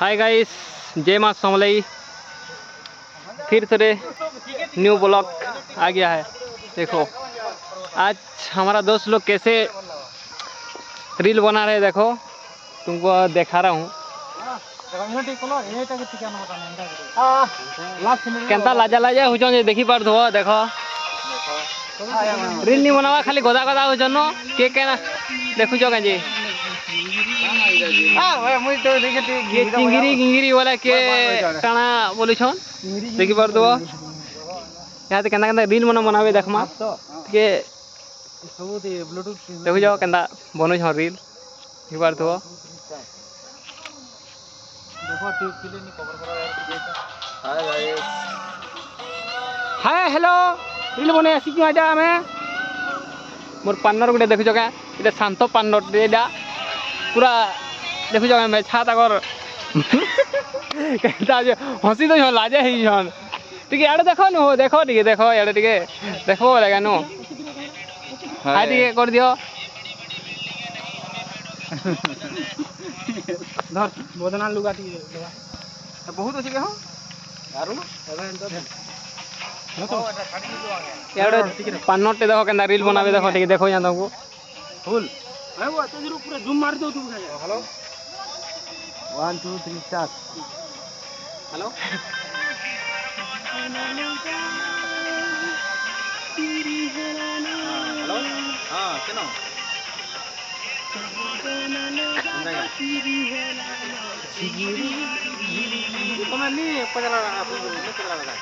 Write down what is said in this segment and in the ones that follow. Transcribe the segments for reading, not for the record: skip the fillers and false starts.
Hi guys, जय माँ समलई। फिर से न्यू ब्लॉग आ गया है। देखो आज हमारा दोस्त लोग कैसे रील बना रहे हैं। देखो तुमको दिखा रहा हूँ। केंता लाजा लाजा हो देखी पार धो। देखो रील नहीं बनावा, खाली गदा गदा हो के ना देखु जी चिंगिरी गिंगिरी वाला के काना बोली छन देखी पार दो। यहाँ ते केंता रील मन बनावे देखमा के देखु जाओ केंता बनु छन रील देखी पार दो। हाय हेलो रील बने आसी कि आजा हमें मोर पार्टनर गुटे देखु क्या इटा शांत पार्टनर एटा पूरा देखु मैं छात अगर हसी तो लाजे ही छन टिके याडे देखो नु देखो टिके देखो याडे टिके देखो लगा नु हाय टिके कर दियो धर बदना लुगा टिके लगा बहुत अछि के हो यारो याडे पार्टनर टे देखो केना रील बनावे देखो टिके देखो या तुमको फुल ए वो तेजरो पूरा जूम मार दो तुम हेलो 1 2 3 स्टार्ट हेलो हेलो हां केनो तुम्हें नहीं पता लगा आप नहीं पता लगा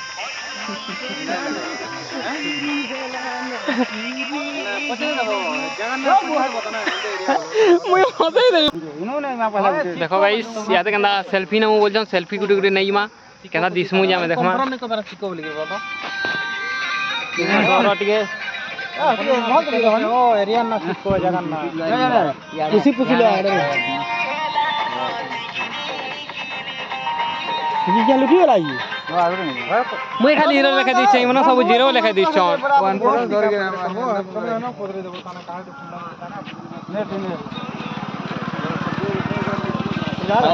देखो गाइस याते केंदा सेल्फी ना बोल सेल्फी गुटे गुटे नहीं मा केंदा दिसमु जा में देखमा टिके एरिया ना सिको जगह ना खुशी खुशी ले क्या लुकी वाला ये मुई खाली हीरो लेखा दी छै मने सब जीरो लेखा दी छ वन पर धर के ना पदरे देबो ताना काहे ठंडा नेट यार